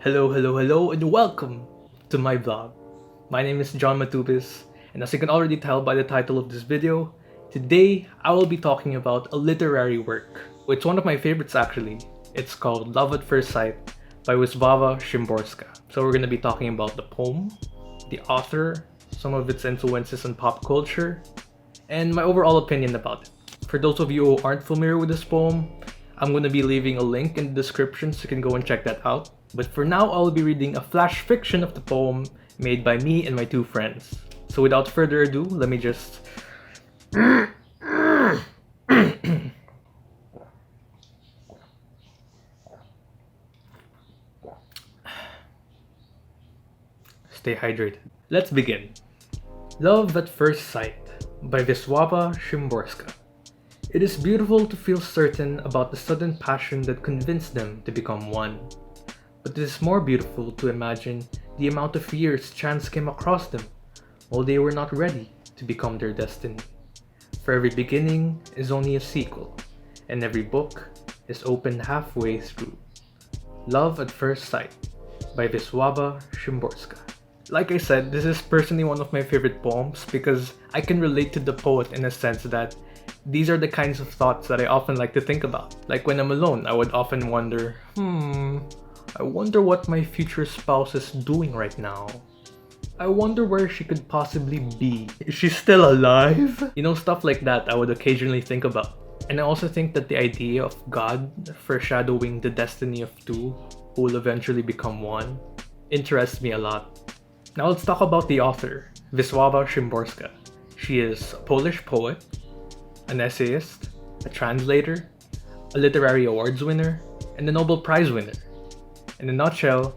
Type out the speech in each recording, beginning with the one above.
Hello, and welcome to my vlog. My name is John Matubis, and as you can already tell by the title of this video, today I will be talking about a literary work. It's one of my favorites actually. It's called Love at First Sight by Wislawa Szymborska. So we're going to be talking about the poem, the author, some of its influences on pop culture, and my overall opinion about it. For those of you who aren't familiar with this poem, I'm going to be leaving a link in the description so you can go and check that out. But for now, I'll be reading a flash fiction of the poem made by me and my two friends. So without further ado, let me just... Stay hydrated. Let's begin. Love at First Sight by Wislawa Szymborska. It is beautiful to feel certain about the sudden passion that convinced them to become one. But it is more beautiful to imagine the amount of years chance came across them while they were not ready to become their destiny. For every beginning is only a sequel, and every book is opened halfway through. Love at First Sight by Wislawa Szymborska. Like I said, this is personally one of my favorite poems because I can relate to the poet in a sense that these are the kinds of thoughts that I often like to think about. Like when I'm alone, I would often wonder, I wonder what my future spouse is doing right now. I wonder where she could possibly be. Is she still alive? You know, stuff like that I would occasionally think about. And I also think that the idea of God foreshadowing the destiny of two who will eventually become one interests me a lot. Now let's talk about the author, Wislawa Szymborska. She is a Polish poet, an essayist, a translator, a literary awards winner, and a Nobel Prize winner. In a nutshell,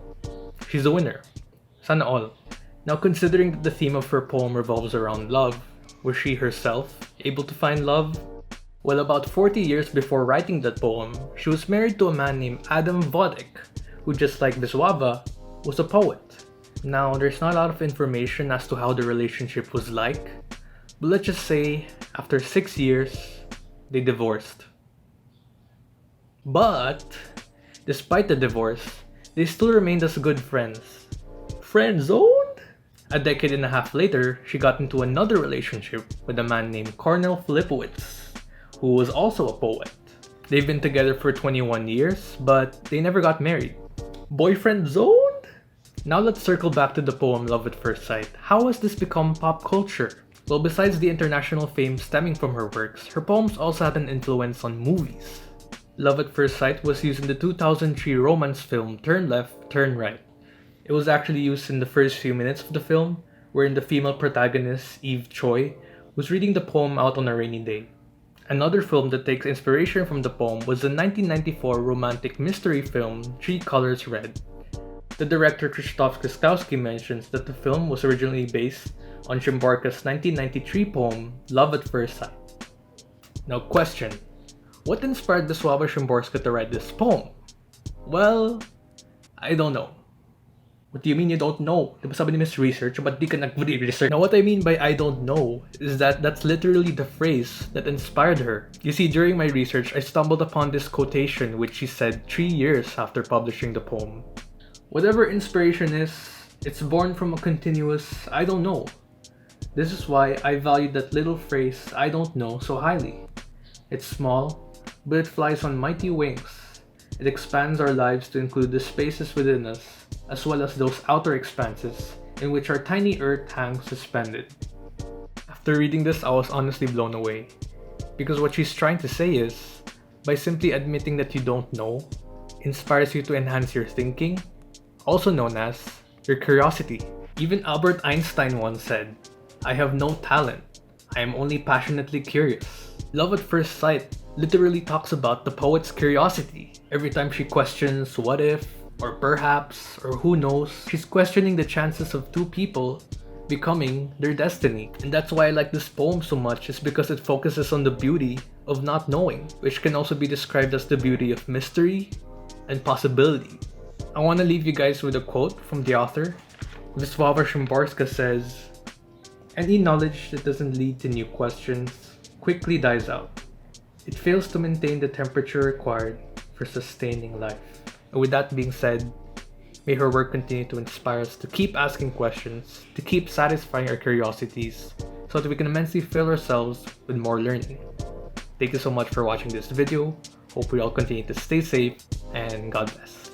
she's a winner. Sana all. Now considering that the theme of her poem revolves around love, was she herself able to find love? Well, about 40 years before writing that poem, she was married to a man named Adam Wodek, who just like Wislawa, was a poet. Now, there's not a lot of information as to how the relationship was like, but let's just say, after 6 years, they divorced. But, despite the divorce, they still remained as good friends. Friend-zoned? A decade and a half later, she got into another relationship with a man named Cornel Filipowicz, who was also a poet. They've been together for 21 years, but they never got married. Boyfriend-zoned? Now let's circle back to the poem Love at First Sight. How has this become pop culture? Well, besides the international fame stemming from her works, her poems also had an influence on movies. Love at First Sight was used in the 2003 romance film Turn Left, Turn Right. It was actually used in the first few minutes of the film, wherein the female protagonist, Eve Choi, was reading the poem out on a rainy day. Another film that takes inspiration from the poem was the 1994 romantic mystery film Three Colors Red. The director Krzysztof Kieślowski mentions that the film was originally based on Szymborska's 1993 poem Love at First Sight. Now question, what inspired Wislawa Szymborska to write this poem? Well, I don't know. What do you mean you don't know? Diba sabi ni Miss Research, but di ka nag-research? Now what I mean by I don't know is that that's literally the phrase that inspired her. You see, during my research, I stumbled upon this quotation which she said 3 years after publishing the poem. Whatever inspiration is, it's born from a continuous I don't know. This is why I value that little phrase I don't know so highly. It's small, but it flies on mighty wings. It expands our lives to include the spaces within us, as well as those outer expanses in which our tiny earth hangs suspended. After reading this, I was honestly blown away. Because what she's trying to say is, by simply admitting that you don't know, inspires you to enhance your thinking, also known as your curiosity. Even Albert Einstein once said, I have no talent, I am only passionately curious. Love at First Sight literally talks about the poet's curiosity. Every time she questions what if, or perhaps, or who knows, she's questioning the chances of two people becoming their destiny. And that's why I like this poem so much, is because it focuses on the beauty of not knowing, which can also be described as the beauty of mystery and possibility. I want to leave you guys with a quote from the author. Wislawa Szymborska says, any knowledge that doesn't lead to new questions quickly dies out. It fails to maintain the temperature required for sustaining life. And with that being said, May her work continue to inspire us to keep asking questions, to keep satisfying our curiosities, so that we can immensely fill ourselves with more learning. Thank you so much for watching this video. Hope we all continue to stay safe, and God bless.